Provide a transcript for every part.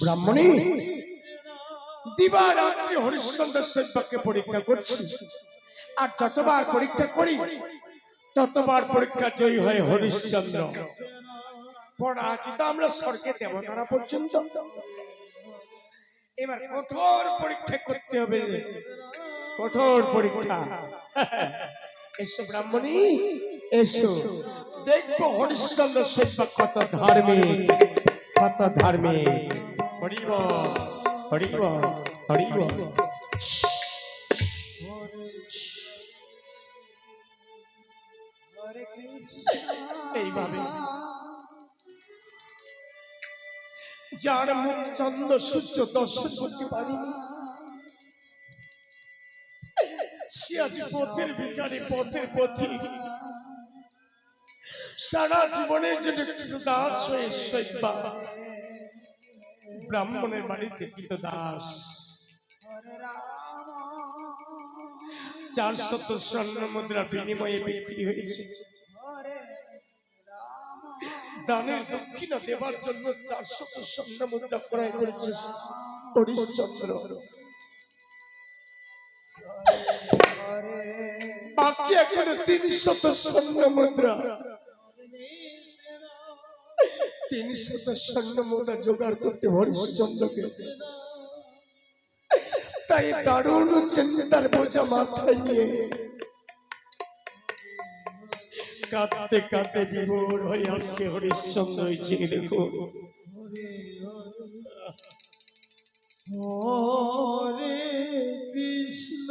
ব্রাহ্মণী দিবারাত্রি হরিশ্চন্দ্র সেবককে পরীক্ষা করছি, আর যতবার পরীক্ষা করি ততবার পরীক্ষা জয়ী হয় হরিশ্চন্দ্র। পরাজিত আমরা স্বর্গে দেবতারা পর্যন্ত। এবার কঠোর পরীক্ষা করতে হবে, কঠোর পরীক্ষা। এসো ব্রাহ্মণী এসো, দেখবো হরিশ্চন্দ্র সেবক কত ধার্মিক, কত ধার্মিক। হরিব হরিব হরিব। এইভাবে যার মুখ চন্দ্র সূর্য দর্শন করতে পারিনি, সে আজ পথের ভিখারি, পথের পথিক। সারা জীবনের জন্য দাস হয়ে সেবা, ব্রাহ্মণের বাড়িতে কৃত দাস। 400 স্বর্ণ মুদ্রা বিনিময়ে বিক্রি হয়েছে। দানের দক্ষিণা দেবার জন্য 400 স্বর্ণ মুদ্রা ক্রয় করেছে হরিশ্চন্দ্র। বাকি এখনো 300 স্বর্ণ মুদ্রা, 300 স্বর্ণ মুদ্রা জোগাড় করতে হরিশ্চন্দ্রকে। তাই দারুণ চিন্তার বোঝা মাথায় নিয়ে কাঁদতে কাঁদতে বিভোর হয়ে আসছে হরিশ্চন্দ্র। দেখো হরে কৃষ্ণ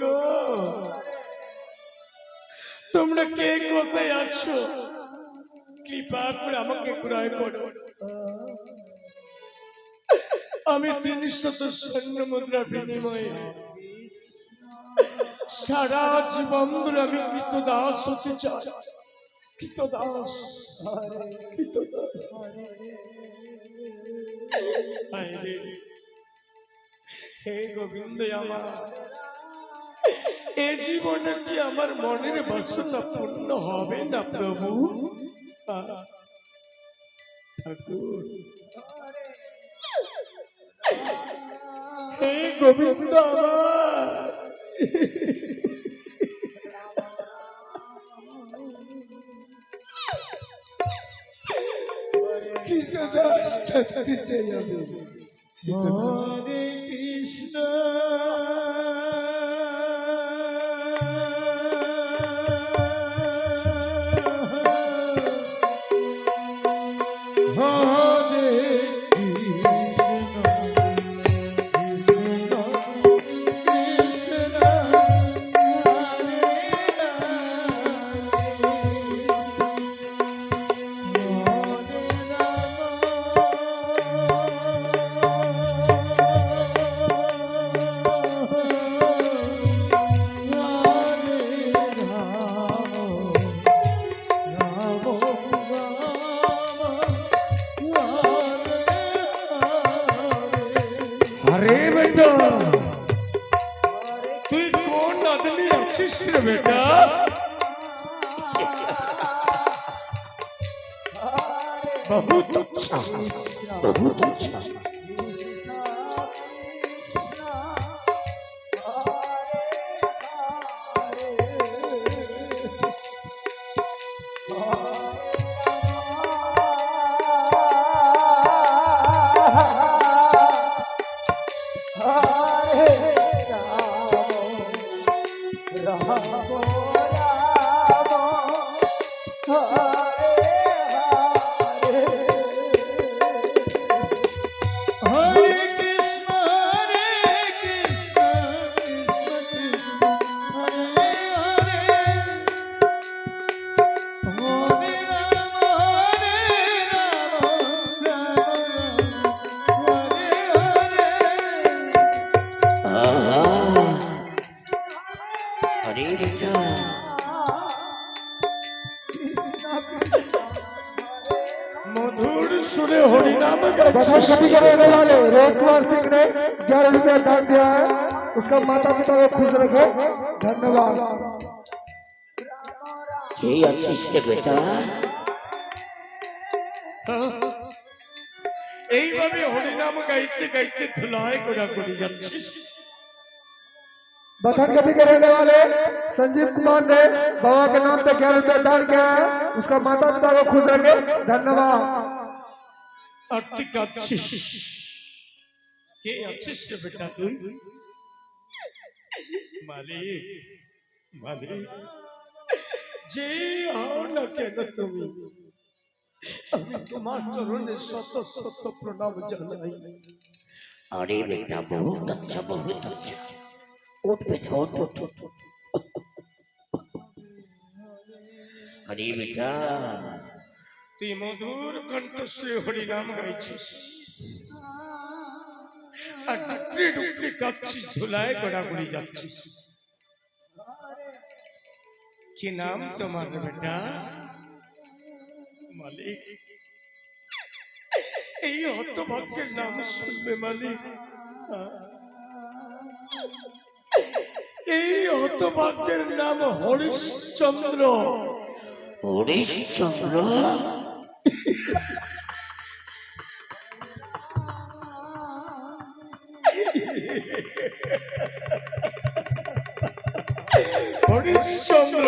গো তোমরা কে কোথায় আছো কৃপা করে আমাকে ক্রয় করো আমি 300 স্বর্ণ মুদ্রার বিনিময়ে সারা জীবন ধরে আমি কৃতদাস হতে চাই কৃতদাস কৃতদাস হে গোবিন্দ আমার এ জীবনে কি আমার মনের বাসনা পূর্ণ হবে না প্রভু ঠাকুর হে গোবিন্দ আমার কৃতদাস থাকতে চাই আমি হরে কৃষ্ণ अरे बेटा तू कौन आदमी अच्छी से बेटा बहुत अच्छा बहुत अच्छा मधुर सुरे हरि नाम करने वाले रेखवार सिंह ने 11 रुपया दान दिया है उसका माता पिता को खुश रखे धन्यवाद अच्छी से बेटा এইভাবে হরি নাম গাইতে গাইতে ধুলায় গোড়াগড়ি যাচ্ছিস बथन गति के रहने वाले संजीव कुमार ने बाबा के नाम पे 11 रुपया दान किया है उसका माता पिता को खुश रखे धन्यवाद আর্থিক আছিস কে আছিস রে বেটা তুই মালিক মালিক যে হও না কেন তুমি আমি তোমার চরণে শত শত প্রণাম জানাই अरे बेटा बहुत अच्छा उठ बेटा उठ अरे बेटा তুই মধুর কণ্ঠস্বরে হরি নাম গাইছিস আর ডুকরে ডুকরে কাঁদছিস ধুলায় গড়াগড়ি যাচ্ছিস কি নাম তোমার বেটা মালিক এই হতভাগ্যের নাম শুনবে মালিক এই হতভাগ্যের নাম হরিশ্চন্দ্র হরিশ্চন্দ্র হরিশ্চন্দ্র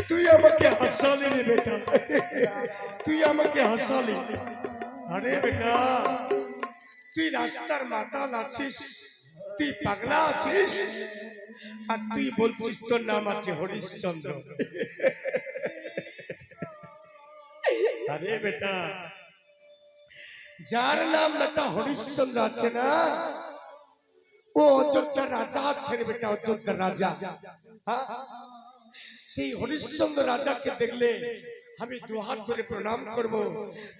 তুই আমাকে হাসালি রে বেটা তুই আমাকে হাসালি আরে বেটা তুই রাস্তার মাতাল আছিস তুই পাগলা আছিস আর তুই বলছিস তোর নাম আছে হরিশ্চন্দ্র আরে বেটা যার নাম বেটা হরিশ্চন্দ্র আছে না, ও অযোধ্যার রাজা আছে রে বেটা, অযোধ্যার রাজা। হ্যাঁ, সেই হরিশ্চন্দ্র রাজাকে দেখলে আমি দু হাত ধরে প্রণাম করব,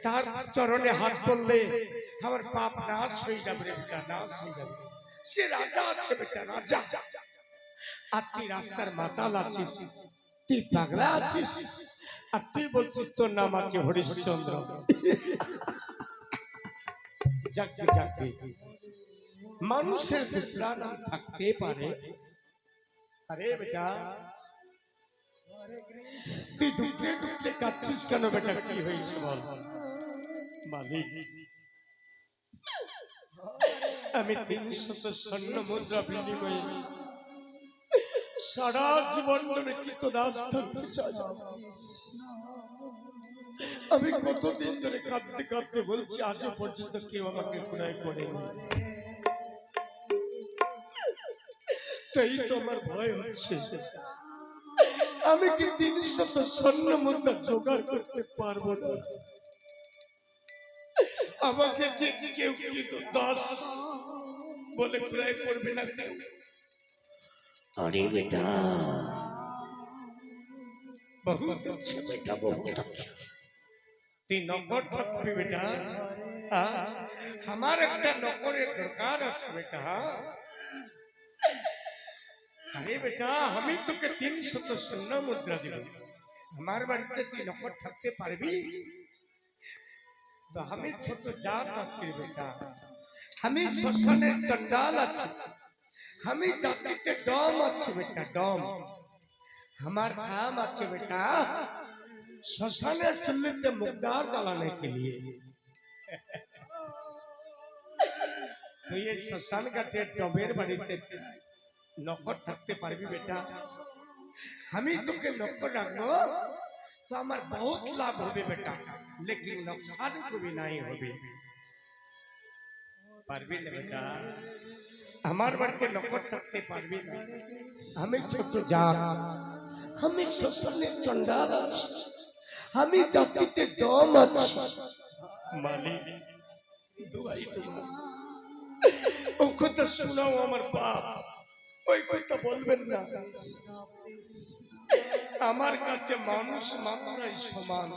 তার চরণে হাত পড়লে আমার পাপ নাশ হয়ে যাবে রে বেটা, নাশ হয়ে যাবে। সে রাজা আছে বেটা, রাজা। আর তুই রাস্তার মাতাল আছিস, তুই পাগলা আছিস, আর তুই বলছিস তোর নাম আছে হরিশ্চন্দ্র। যাকে যাকে মানুষের দুসরা নাম থাকতে পারে। আরে বেটা, তুই দুঃখে দুঃখে কাঁদছিস কেন বেটা? কি হয়েছে বল? মালিক, আমি 300 স্বর্ণ মুদ্রা বিনিময়ে সারা জীবন ধরে কৃতদাস থাকতে চাই। আমি কতদিন ধরে কাঁদতে কাঁদতে বলছি, আজও পর্যন্ত কেউ আমাকে ক্রয় করেনি। তাই তো আমার ভয় হচ্ছে, আমি কি 300 স্বর্ণ মুদ্রা জোগাড় করতে পারবো না? আমাকে কি কেউ কিন্তু দাস বলে ক্রয় করবে না কেউ? अरे बेटा, बहुत अच्छा बेटा बहुत अच्छा। তুই নকর থাকবি বেটা। আমার একটা নকরের দরকার আছে বেটা। আরে বেটা, আমি তোকে 300 স্বর্ণ মুদ্রা দিব, আমার বাড়িতে তুই নকর থাকতে পারবি? তো আমি ছোট জাত আছি বেটা, আমি শ্মশানের চন্ডাল আছি, আমি জাতিতে ডম আছে বেটা, ডম। আমার काम আছে बेटा শ্মশানের চুল্লিতে মুখদার জ্বালাने के लिए। তুই এই শ্মশান ঘাটের ডবের বাড়িতে নকর থাকতে পারবি বেটা? আমি তোকে নকর রাখবো তো আমার বহুত লাভ হবে বেটা, लेकिन नुकसान कभी नहीं হবে। পারবি না বেটা? আমার বাড়িতে নকর থাকতে পারবি না? আমি ছোট জাত, আমি শ্মশানের চন্ডাল আছি, আমি জাতিতে দম আছি। মালিক, দুয়াই তোমার, ও কথা শোনাও আমার বাপ, ওই কথা বলবেন না। আমার কাছে মানুষ মাত্রাই সমান,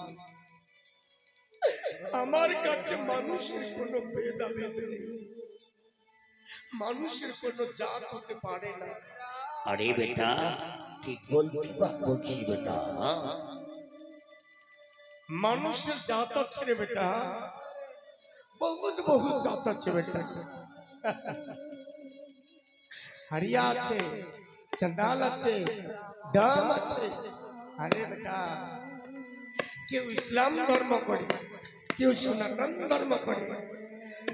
আমার কাছে মানুষের কোনো ভেদাভেদ নেই, মানুষের কোনো জাত হতে পারে না। अरे बेटा, ठीक बोलती बात बोलती बेटा। মানুষের জাত আছে রে বেটা, বহুত বহুত জাত আছে বেটা। হারিয়া আছে, চন্ডাল আছে, ডাম আছে। আরে বেটা, কেউ ইসলাম ধর্ম করে, কেউ সনাতন ধর্ম করে,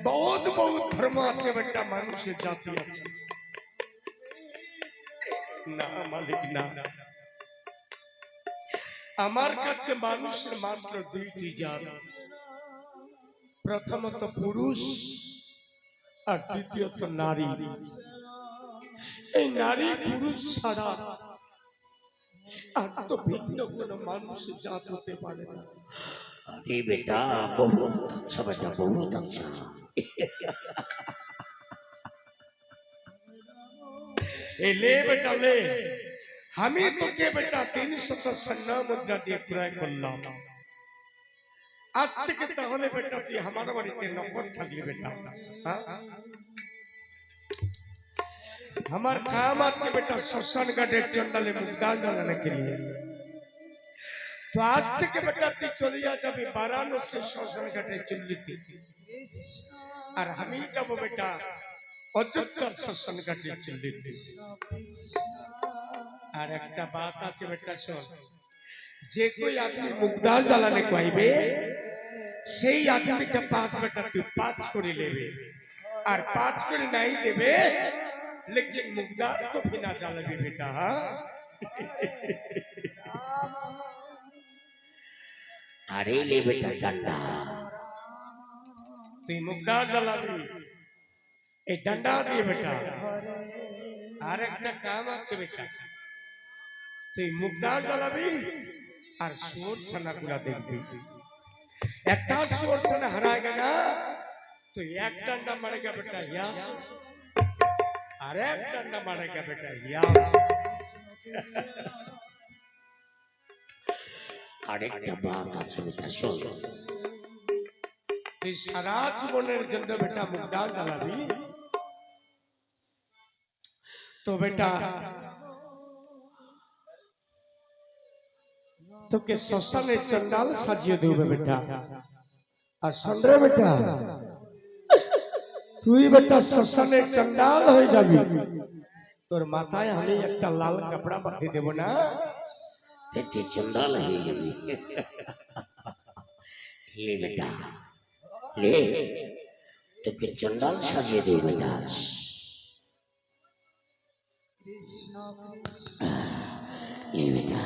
বহুত বহুত ধর্ম আছে বেটা, মানুষের জাতি আছে না মালিক না। আমার কাছে মানুষের মাত্র দুইটি জাত, প্রথমত পুরুষ আর দ্বিতীয়ত নারী। এই নারী পুরুষ ছাড়া আর তো ভিন্ন কোনো মানুষের জাত হতে পারে না। अरे बेटा बहुत अच्छा बेटा, बहुत अच्छा। ले बेटा ले, আমি তোকে বেটা 300 স্বর্ণ মুদ্রা দিয়ে ক্রয় করলাম। আজ থেকে তাহলে বেটা তুই আমার বাড়িতে নকর থাকলি বেটা। আমার काम আছে বেটা শ্মশান ঘাটের চন্ডালে মুখদার জ্বালাने के लिए। তো আজ থেকে বেটা তুই চলে যাবি বারাণসী শ্মশান ঘাটের চুল্লিতে, আর আমি যাব বেটা অযোধ্যার শ্মশান ঘাটের চুল্লিতে। আর একটা बात আছে বেটা শোন, যে कोई आदमी मुखदार জ্বালাने को आइबे সেই আদমিকে 5 বেটা তুই 5 করে নেবে, আর 5 করে নাই দেবে लेकिन मुखदार को भी ना জ্বালাবি बेटा। अरे ले बेटा डंडा, তুই মুখদার জ্বালাবি এই ডান্ডা দিয়ে বেটা। আর একটা কাম আছে বেটা, তুই মুখদার জ্বালাবি আর সুর ছানাগুলা দেখবি। একটা সুর ছানা হারায় না तो एक डंडा मारेगा बेटा यहाँ से और एक डंडा मारेगा बेटा यहाँ से আরেকটা বাত আছে বেটা শোন তুই সারা জীবনের জন্য বেটা মুগদার জ্বালাবি তো বেটা তোকে শ্মশানের চন্ডাল সাজিয়ে দেবে বেটা আর সন্ধ্যে বেটা তুই বেটা শ্মশানের চন্ডাল হয়ে যাবি তোর মাথায় আমি একটা লাল কাপড়া বাঁধে দেব না তুই চন্ডাল হয়ে যাবি লে বেটা লে তোকে চন্ডাল সাজিয়ে দেবে বেটা আজ লে বেটা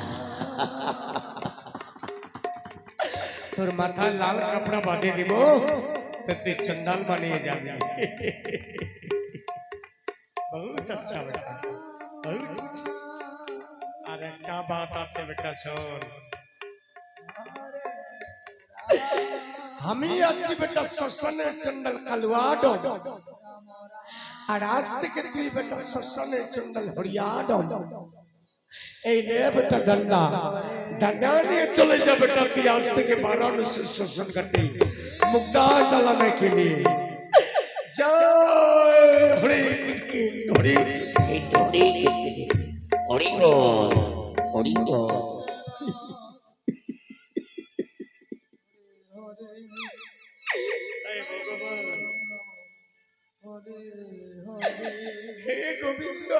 তোর মাথায় লাল কাপড়া বাঁধে দিব तो तुझे चंडाल बनिए जाबी बहुत अच्छा बेटा बहुत अच्छा। और एक बात আছে बेटा सुन আমি আছি বেটা শ্মশানের চন্ডাল কালুয়াডো আর আজ থেকে তুই বেটা শ্মশানের চন্ডাল হরিয়াডো এই লে বেটা ডান্ডা ডান্ডা নিয়ে চলে যা বেটা তুই আজ থেকে বারাণসী শ্মশান ঘাটে मुग्धार जलाने के लिए जय हरि हरि हे गोविंद